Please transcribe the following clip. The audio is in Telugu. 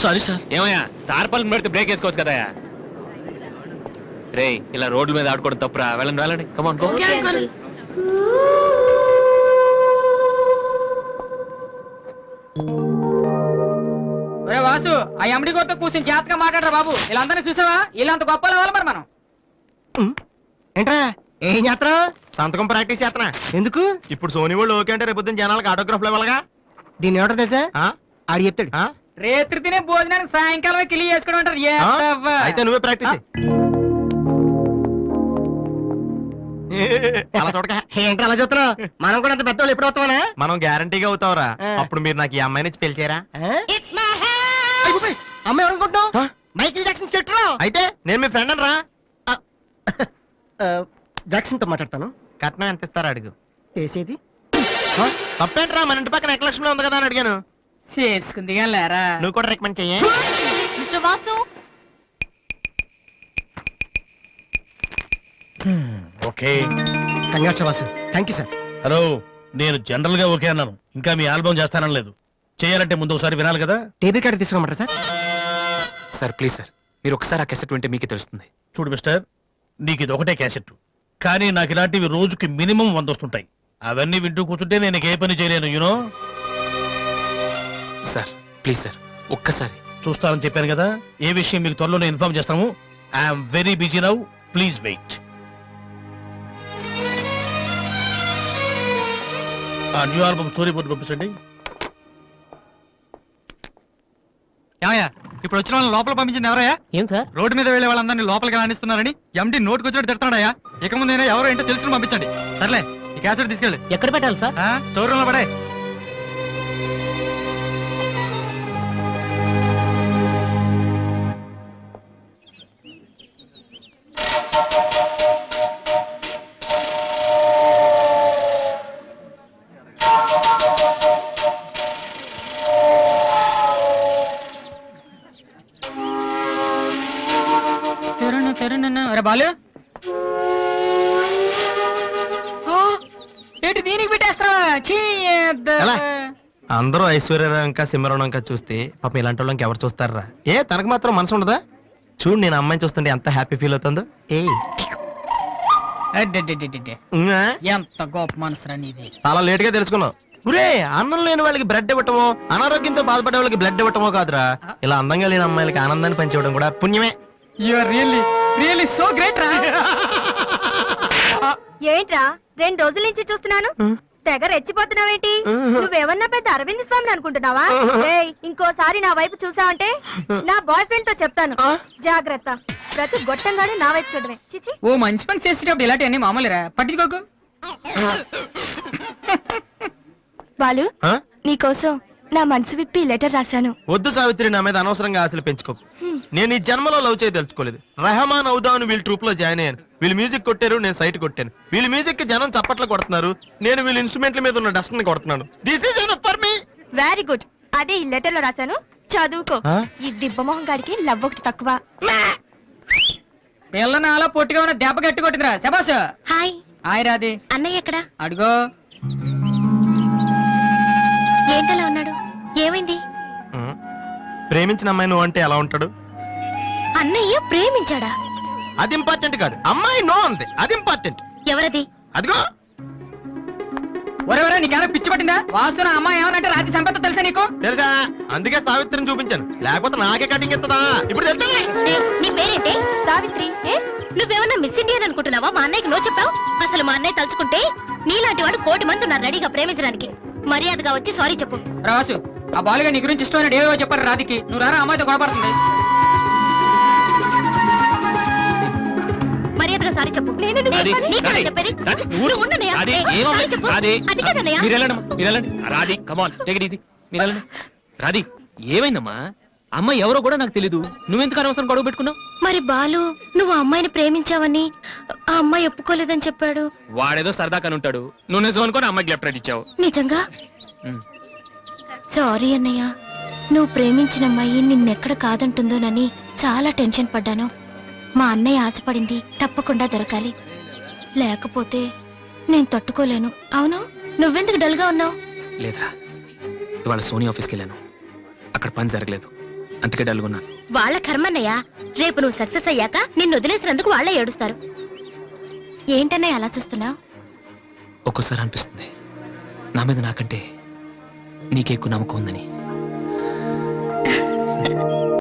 Sorry sir. ఏమయ్యా తార్పాలను పెడితే బ్రేక్ వేసుకోవచ్చు కదా. రే ఇలా రోడ్ల మీద ఆడుకోవడం తప్పురా. వెళ్ళండి వెళ్ళండి. Come on go. వాసు ఆ ఎండి కొట్టు కూర్చొని జాగ్రత్తగా మాట్లాడరా బాబు. వీళ్ళందరినీ చూసావా? వీళ్ళంత గొప్పలు అవ్వాలి మరి మనం. ఏంట్రా ఏం చేస్తా? సంతకం ప్రాక్టీస్ చేస్తున్నా. ఎందుకు? ఇప్పుడు సోనీ వాళ్ళు ఓకే అంటే రేపు జనాలకు ఆటోగ్రాఫ్లు ఇవ్వాలగా. దీన్ని ఏమంటారు తెలుసా? ఆడి చెప్తాడు. రేత్రి తినే భోజనానికి సాయంకాలమే కిలి చేసుకోవడం అంటారు. అయితే నువ్వే ప్రాక్టీస్. ఏంటి అలా చూస్తున్నావు? మనం కూడా అంత పెద్దవాళ్ళు ఎప్పుడు అవుతామనా? మనం గ్యారంటీగా అవుతావురా. అప్పుడు మీరు నాకు ఈ అమ్మాయిని పిలిచారా? అమ్మాయి ఎవరనుకుంటున్నావు? మైకిల్ జాక్సన్ చెట్టు. అయితే నేను మీ ఫ్రెండ్ రా. జాక్సన్ తో మాట్లాడతాను. కట్నం ఎంత ఇస్తారా అడుగు. చేసేది తప్పేంట్రా? మన ఇంటి పక్కన ఎక్లక్ష్మి ఉంది కదా అని అడిగాను. చేసుకుంది లేరా. నువ్వు కూడా రికమెండ్ చెయ్యి. Mister Vasu. Okay. Congrats Vasu. Thank you sir. Hello, నేను జనరల్ గా ఓకే అన్నాను. ఇంకా మీ ఆల్బమ్ చేస్తానని లేదు. చేయాలంటే ముందు ఒకసారి వినాలి కదా. టేబుల్ కార్డు తీసుకోమంటారా సార్? సార్ ప్లీజ్ సార్, మీరు ఒకసారి ఆ క్యాసెట్ వింటే మీకే తెలుస్తుంది. చూడు మిస్టర్, నీకు ఇది ఒకటే క్యాసెట్, కానీ నాకు ఇలాంటివి రోజుకి మినిమం 100 వస్తుంటాయి. అవన్నీ వింటూ కూర్చుంటే నేను ఏ పని చేయలేను. యూనో సార్ ప్లీజ్ సార్ ఒక్కసారి. చూస్తానని చెప్పాను కదా. ఏ విషయం మీకు త్వరలోనే ఇన్ఫార్మ్ చేస్తాము. I'm very busy now, please wait. ఆ న్యూ ఆల్బమ్ స్టోరీ బోర్డు పంపించండి. ఇప్పుడు వచ్చిన వాళ్ళని లోపల పంపించింది ఎవరయ్యా? ఏం సార్? రోడ్డు మీద వెళ్లే వాళ్ళందరినీ లోపలికి రాణిస్తున్నారని ఎండి నోటుకు వచ్చినట్టు తిడతాడయ్యా. ఇక ముందైనా ఎవరో ఏంటో తెలుసుకుని పంపించండి. సర్లే, ఈ క్యాసెట్ తీసుకెళ్ళి ఎక్కడ పెట్టాలి సార్? స్టోర్ రూమ్ లో పడే. బాలు ఏంటి దీనికి పెట్టేస్తావా? అందరూ ఐశ్వర్యరావు ఇంకా సింహరావు ఇంకా చూస్తే పాపం ఇలాంటి వాళ్ళకి ఎవరు చూస్తారా? ఏ తనకు మాత్రం మనసు ఉండదా? చూడు నేను అమ్మాయిని చూస్తుంటే ఎంత హ్యాపీ ఫీల్ అవుతుందో. ఎంత గొప్ప మనసురా నీది. చాలా లేట్ గా తెలుసుకున్నావు. ఒరే, అన్నం లేని వాళ్ళకి బ్లడ్ ఇవ్వటమో, అనారోగ్యంతో బాధపడే వాళ్ళకి బ్లడ్ ఇవ్వటమో కాదురా, ఇలా అందంగా లేని అమ్మాయిలకి ఆనందాన్ని పంచివ్వడం కూడా పుణ్యమే. You are really so great రా. ఏంట్రా 2 రోజుల నుంచి చూస్తున్నాను, తెగ రెచ్చిపోతున్నావేంటి? నువ్వేమన్నా పెద్ద అరవింద్ స్వామిని అనుకుంటున్నావా? ఇంకోసారి నా వైపు చూసావంటే నా బాయ్ ఫ్రెండ్ తో చెప్తాను, జాగ్రత్త. ప్రతి గొట్టంగానే నా వైపు చూడమే. చిచి. ఓ మంచి పని చేసేటప్పుడు ఇలాంటివన్నీ మామూలురా, పట్టించుకోకు. బాలు, నీకోసం నా మనసు విప్పి లెటర్ రాశాను. వద్దు సావిత్రి, నా మీద అనవసరంగా ఆశలు పెంచుకోకు. నేను ఈ జన్మలో లవ్ చేయ తెలుసుకోలేదు. రెహమాన్ అవుదాను వీళ్ళ ట్రూప్ లో జాయిన్ అయ్యాను. వీళ్ళు మ్యూజిక్ కొట్టారు, నేను సైట్ కొట్టాను. వీళ్ళ మ్యూజిక్ కి జనం చప్పట్లు కొడుతున్నారు, నేను వీళ్ళ ఇన్స్ట్రుమెంట్ల మీద ఉన్న డస్ట్ ని కొడుతున్నాను. This is enough for me. Very good. అదే ఈ లెటర్ లో రాశాను, చదువుకో. ఈ దిబ్బమోహం గారికి లవ్ ఒకటి తక్కువ. పిల్లని అలా పొట్టిగా ఉన్న దెబ్బ గట్టి కొట్టిందిరా. శబాష్. హాయ్. హాయ్ రాది. అన్నయ్య ఎక్కడ? అడుగో. ఏంటలా ఉన్నాడు? ఏమైంది? ప్రేమించిన అమ్మాయి నువ్వు అంటే ఎలా ఉంటాడు? అన్నయ్య ప్రేమించాడా? అది ఇంపార్టెంట్ కాదు, అమ్మాయి నో అంతే, అది ఇంపార్టెంట్. ఎవరది? అదిగో ఒరే నీకేమైనా పిచ్చి పట్టిందా? వాసు నా అమ్మాయి ఏమనంటే రాత్రి సంపద తెలుసా నీకు? తెలుసా, అందుకే సావిత్రిని చూపించాను, లేకపోతే నాకే కటింగ్ ఇస్తుందా? ఇప్పుడు తెలుసా? నీ పేరేంటి? సావిత్రి. నువ్వేమన్నా మిస్ ఇండియన్ అనుకుంటున్నావా? మా అన్నయ్యకి నో చెప్పావు. అసలు మా అన్నయ్య తలుచుకుంటే నీలాంటి వాడు 1,000,000 మంది ఉన్నారు రెడీగా ప్రేమించడానికి. మర్యాదగా వచ్చి సారీ చెప్పు. ఒరే వాసు, ఆ బాలుగా నీ గురించి ఇష్టమైన ఏవో చెప్పారు రాధికి. నువ్వు రారా, అమ్మాయితో గొడవపడుతుంది. మర్యాదగా సారీ చెప్పు. రాధి, నీకేనా రాధి, చెప్పేది? రాధి, నువ్వు ఉండనయ్యా. రాధి, ఏ, ఏమో, సారీ చెప్పు. రాధి, అది కాదన్నయ్యా. మీరు వెళ్ళండి, మీరు వెళ్ళండి. రాధి, కమాన్, టేక్ ఇట్ ఈజీ. మీరు వెళ్ళండి. రాధి, ఏమైందమ్మా? అమ్మాయి ఎవరో కూడా నాకు తెలీదు, నువ్వెందుకు అనవసరం గొడవ పెట్టుకున్నావు? మరి బాలు నువ్వు ఆ అమ్మాయిని ప్రేమించావని ఆ అమ్మాయి ఒప్పుకోలేదని చెప్పాడు. వాడేదో సరదా కని ఉంటాడు, నువ్వు నిజం అనుకోని అమ్మాయికి లెఫ్ట్ రైట్ ఇచ్చావు. నిజంగా? ఉమ్. సారీ అన్నయ్య. నువ్వు ప్రేమించిన అమ్మాయి నిన్నెక్కడ కాదంటుందోనని చాలా టెన్షన్ పడ్డాను. మా అన్నయ్య ఆశపడింది తప్పకుండా దొరకాలి, లేకపోతే నేను తట్టుకోలేను. అవును, నువ్వెందుకు డల్గా ఉన్నావు? లేదురా, ఇవాళ సోనీ ఆఫీస్కి వెళ్ళాను, అక్కడ పని జరగలేదు, అందుకే డల్గున్నాను. వాళ్ళ కర్మన్నయ్య. రేపు నువ్వు సక్సెస్ అయ్యాక నిన్ను వదిలేసినందుకు వాళ్ళే ఏడుస్తారు. ఏంటన్నయ్య అలా చూస్తున్నావు? ఒక్కోసారి అనిపిస్తుంది నా మీద నాకంటే నీకే ఎక్కువ నమ్మకం ఉందని.